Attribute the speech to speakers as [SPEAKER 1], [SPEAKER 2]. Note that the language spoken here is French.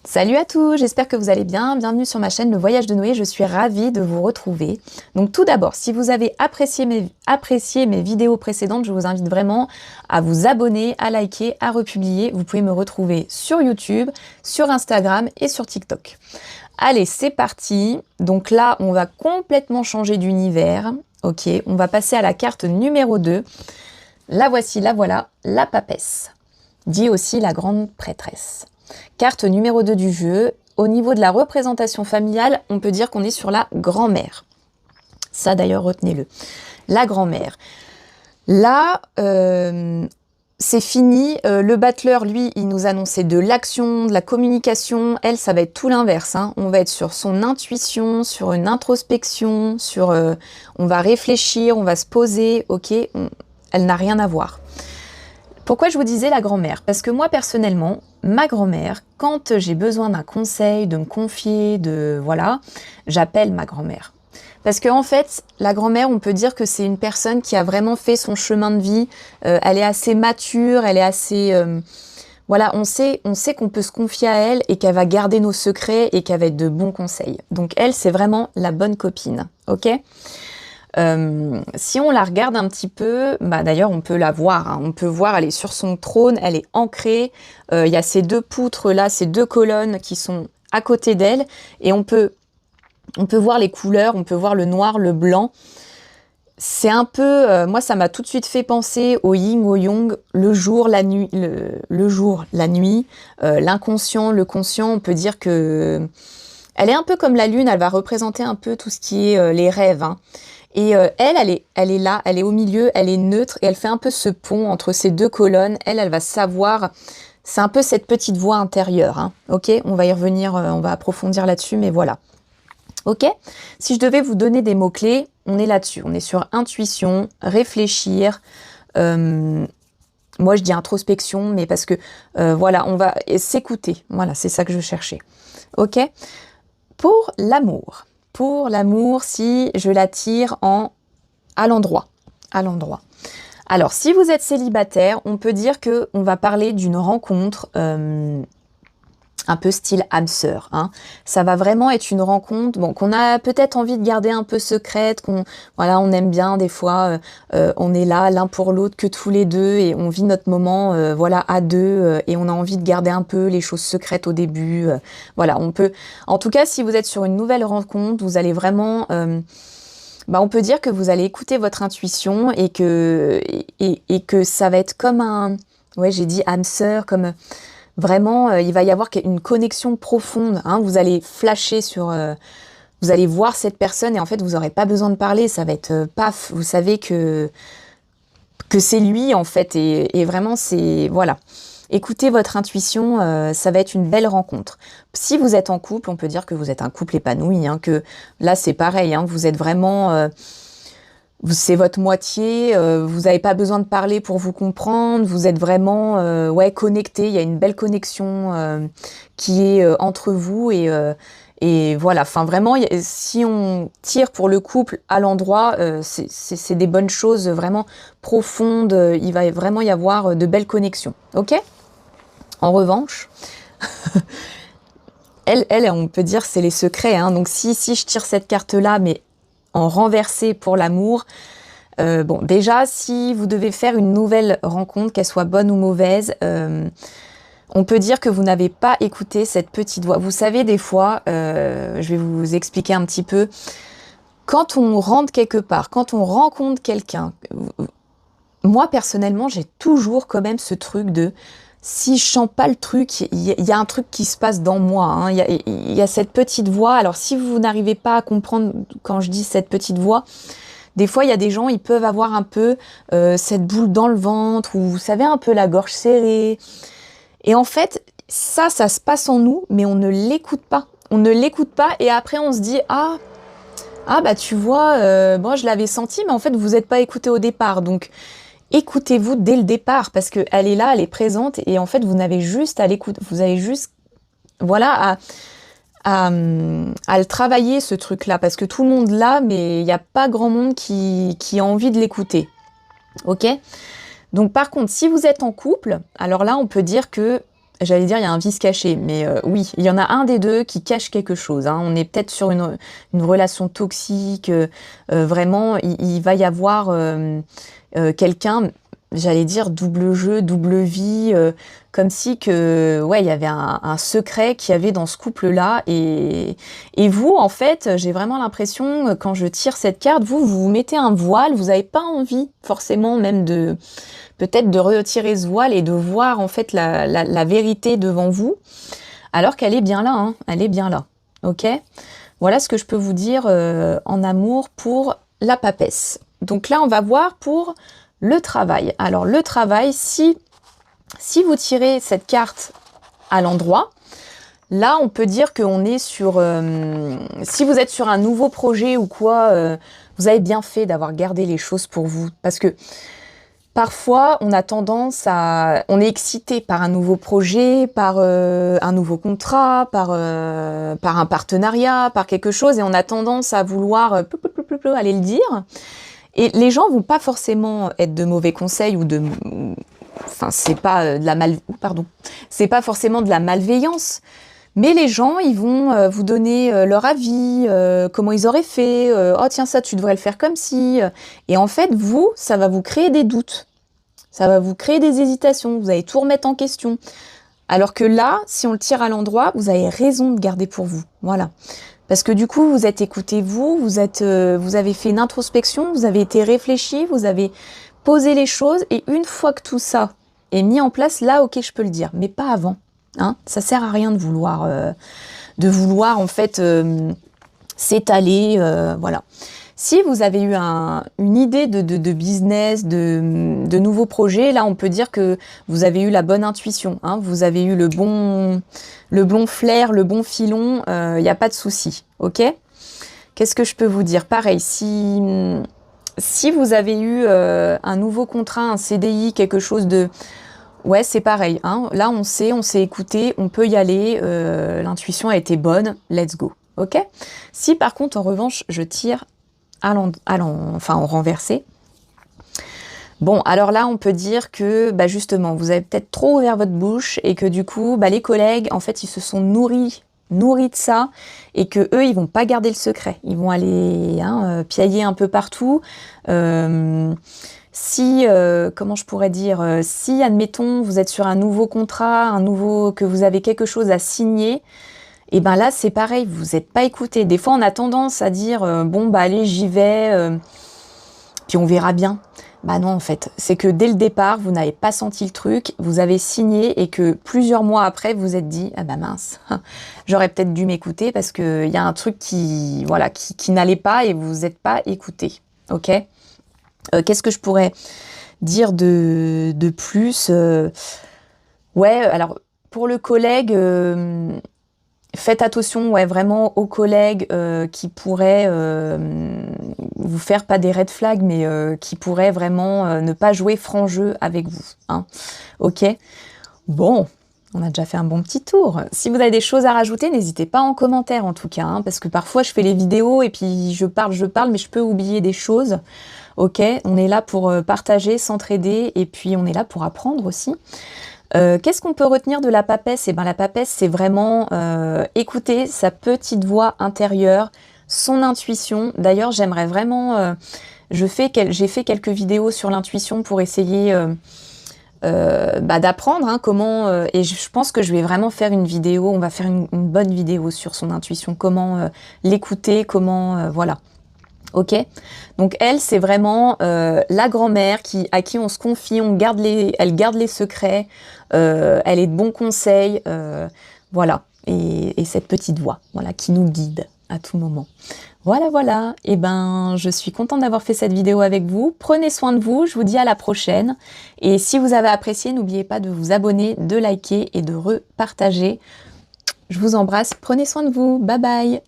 [SPEAKER 1] Salut à tous, j'espère que vous allez bien. Bienvenue sur ma chaîne Le Voyage de Noé, je suis ravie de vous retrouver. Donc tout d'abord, si vous avez apprécié mes vidéos précédentes, je vous invite vraiment à vous abonner, à liker, à republier. Vous pouvez me retrouver sur YouTube, sur Instagram et sur TikTok. Allez, c'est parti. Donc là, on va complètement changer d'univers. Ok, on va passer à la carte numéro 2. La voici, la voilà, la papesse, dit aussi la grande prêtresse. Carte numéro 2 du jeu. Au niveau de la représentation familiale, on peut dire qu'on est sur la grand-mère. Ça d'ailleurs, retenez-le. La grand-mère. Là, c'est fini. Le battleur, lui, il nous annonçait de l'action, de la communication. Elle, ça va être tout l'inverse. Hein. On va être sur son intuition, sur une introspection, on va réfléchir, on va se poser. Ok, elle n'a rien à voir. Pourquoi je vous disais la grand-mère? Parce que moi, personnellement, ma grand-mère, quand j'ai besoin d'un conseil, de me confier, voilà, j'appelle ma grand-mère. Parce qu'en fait, la grand-mère, on peut dire que c'est une personne qui a vraiment fait son chemin de vie. Elle est assez mature, elle est assez... voilà, on sait qu'on peut se confier à elle et qu'elle va garder nos secrets et qu'elle va être de bons conseils. Donc elle, c'est vraiment la bonne copine, ok? Si on la regarde un petit peu, bah d'ailleurs on peut la voir, hein. On peut voir, elle est sur son trône, elle est ancrée, il y a ces deux poutres là, ces deux colonnes qui sont à côté d'elle, et on peut voir les couleurs, on peut voir le noir, le blanc. C'est un peu, moi ça m'a tout de suite fait penser au yin, au yang, le jour, la nuit, le jour, la nuit, l'inconscient, le conscient. On peut dire que elle est un peu comme la lune, elle va représenter un peu tout ce qui est les rêves, hein. Et elle est là, elle est au milieu, elle est neutre, et elle fait un peu ce pont entre ces deux colonnes. Elle va savoir, c'est un peu cette petite voix intérieure, hein. Ok, on va y revenir, on va approfondir là-dessus, mais voilà. Ok, si je devais vous donner des mots-clés, on est là-dessus. On est sur intuition, réfléchir. Moi, je dis introspection, mais parce que, voilà, on va s'écouter. Voilà, c'est ça que je cherchais. Ok, pour l'amour. Pour l'amour, si je l'attire à l'endroit. Alors, si vous êtes célibataire, on peut dire que on va parler d'une rencontre un peu style âme sœur, hein. Ça va vraiment être une rencontre, bon, qu'on a peut-être envie de garder un peu secrète, voilà, on aime bien des fois, on est là l'un pour l'autre que tous les deux et on vit notre moment, voilà, à deux, et on a envie de garder un peu les choses secrètes au début. Voilà, on peut, en tout cas, si vous êtes sur une nouvelle rencontre, vous allez vraiment, on peut dire que vous allez écouter votre intuition et que ça va être comme ouais, j'ai dit âme sœur, comme vraiment, il va y avoir une connexion profonde, hein. Vous allez flasher vous allez voir cette personne et en fait, vous n'aurez pas besoin de parler. Ça va être paf. Vous savez que c'est lui en fait et vraiment c'est voilà. Écoutez votre intuition, ça va être une belle rencontre. Si vous êtes en couple, on peut dire que vous êtes un couple épanoui, hein, que là c'est pareil, hein, vous êtes vraiment c'est votre moitié, vous n'avez pas besoin de parler pour vous comprendre, vous êtes vraiment ouais, connectés, il y a une belle connexion qui est entre vous et voilà, enfin vraiment, si on tire pour le couple à l'endroit, c'est des bonnes choses vraiment profondes, il va vraiment y avoir de belles connexions, ok? En revanche, elle, on peut dire c'est les secrets, hein. Donc si je tire cette carte-là, mais en renversé pour l'amour. Bon, déjà, si vous devez faire une nouvelle rencontre, qu'elle soit bonne ou mauvaise, on peut dire que vous n'avez pas écouté cette petite voix. Vous savez, des fois, je vais vous expliquer un petit peu, quand on rentre quelque part, quand on rencontre quelqu'un, moi, personnellement, j'ai toujours quand même ce truc de... Si je sens pas le truc, il y a un truc qui se passe dans moi, hein. Il y a cette petite voix. Alors, si vous n'arrivez pas à comprendre quand je dis cette petite voix, des fois, il y a des gens, ils peuvent avoir un peu cette boule dans le ventre, ou vous savez, un peu la gorge serrée. Et en fait, ça se passe en nous, mais on ne l'écoute pas. On ne l'écoute pas, et après, on se dit, ah bah tu vois, moi je l'avais senti, mais en fait, vous n'êtes pas écouté au départ. Donc, écoutez-vous dès le départ, parce qu'elle est là, elle est présente, et en fait, vous n'avez juste à l'écouter, vous avez juste, voilà, à le travailler, ce truc-là, parce que tout le monde l'a, mais il n'y a pas grand monde qui a envie de l'écouter. Ok? Donc, par contre, si vous êtes en couple, alors là, on peut dire que j'allais dire il y a un vice caché, mais oui, il y en a un des deux qui cache quelque chose, hein. On est peut-être sur une relation toxique, vraiment, il va y avoir quelqu'un, j'allais dire double jeu, double vie, comme si que, ouais, il y avait un secret qu'il y avait dans ce couple-là. Et vous, en fait, j'ai vraiment l'impression, quand je tire cette carte, vous mettez un voile, vous n'avez pas envie forcément même de peut-être de retirer ce voile et de voir en fait la vérité devant vous, alors qu'elle est bien là, hein, elle est bien là, ok? Voilà ce que je peux vous dire en amour pour la papesse. Donc là, on va voir pour le travail. Alors le travail, si vous tirez cette carte à l'endroit, là, on peut dire qu'on est sur... si vous êtes sur un nouveau projet ou quoi, vous avez bien fait d'avoir gardé les choses pour vous, parce que parfois, on a tendance à... On est excité par un nouveau projet, par un nouveau contrat, par un partenariat, par quelque chose, et on a tendance à vouloir aller le dire. Et les gens vont pas forcément être de mauvais conseils ou de... Enfin, c'est pas de la Pardon. C'est pas forcément de la malveillance. Mais les gens, ils vont vous donner leur avis, comment ils auraient fait, oh tiens ça tu devrais le faire comme si. Et en fait, vous, ça va vous créer des doutes, ça va vous créer des hésitations, vous allez tout remettre en question. Alors que là, si on le tire à l'endroit, vous avez raison de garder pour vous, voilà. Parce que du coup, vous êtes écouté vous avez fait une introspection, vous avez été réfléchi, vous avez posé les choses, et une fois que tout ça est mis en place, là, ok, je peux le dire, mais pas avant. Hein, ça sert à rien de vouloir en fait s'étaler, voilà. Si vous avez eu une idée de business, de nouveaux projets, là on peut dire que vous avez eu la bonne intuition, hein, vous avez eu le bon flair, le bon filon, il n'y a pas de souci, ok? Qu'est-ce que je peux vous dire? Pareil, si vous avez eu un nouveau contrat, un CDI, quelque chose de... Ouais, c'est pareil, hein. Là, on s'est écouté, on peut y aller, l'intuition a été bonne, let's go, ok? Si par contre, en revanche, je tire en renversé, bon, alors là, on peut dire que, bah, justement, vous avez peut-être trop ouvert votre bouche et que du coup, bah, les collègues, en fait, ils se sont nourris de ça et que eux, ils vont pas garder le secret, ils vont aller piailler un peu partout. Si, comment je pourrais dire, si, admettons, vous êtes sur un nouveau contrat, que vous avez quelque chose à signer, et ben là, c'est pareil, vous n'êtes pas écouté. Des fois, on a tendance à dire, bon, bah allez, j'y vais, puis on verra bien. Bah non, en fait, c'est que dès le départ, vous n'avez pas senti le truc, vous avez signé, et que plusieurs mois après, vous vous êtes dit, ah bah mince, j'aurais peut-être dû m'écouter, parce qu'il y a un truc qui n'allait pas, et vous n'êtes pas écouté, ok? Qu'est-ce que je pourrais dire de plus? Ouais, alors pour le collègue, faites attention, ouais, vraiment aux collègues qui pourraient vous faire pas des red flags, mais qui pourraient vraiment ne pas jouer franc jeu avec vous, hein. Ok? Bon, on a déjà fait un bon petit tour. Si vous avez des choses à rajouter, n'hésitez pas en commentaire en tout cas, hein, parce que parfois je fais les vidéos et puis je parle, mais je peux oublier des choses. Ok, on est là pour partager, s'entraider, et puis on est là pour apprendre aussi. Qu'est-ce qu'on peut retenir de la papesse? Eh ben, la papesse, c'est vraiment écouter sa petite voix intérieure, son intuition. D'ailleurs, j'aimerais vraiment... j'ai fait quelques vidéos sur l'intuition pour essayer d'apprendre, hein, comment... et je pense que je vais vraiment faire une vidéo, on va faire une bonne vidéo sur son intuition, comment l'écouter, comment... voilà. Ok, donc elle, c'est vraiment la grand-mère à qui on se confie, elle garde les secrets, elle est de bons conseils, voilà, et cette petite voix, voilà, qui nous guide à tout moment. Voilà, voilà, et ben je suis contente d'avoir fait cette vidéo avec vous. Prenez soin de vous, je vous dis à la prochaine. Et si vous avez apprécié, n'oubliez pas de vous abonner, de liker et de repartager. Je vous embrasse, prenez soin de vous, bye bye.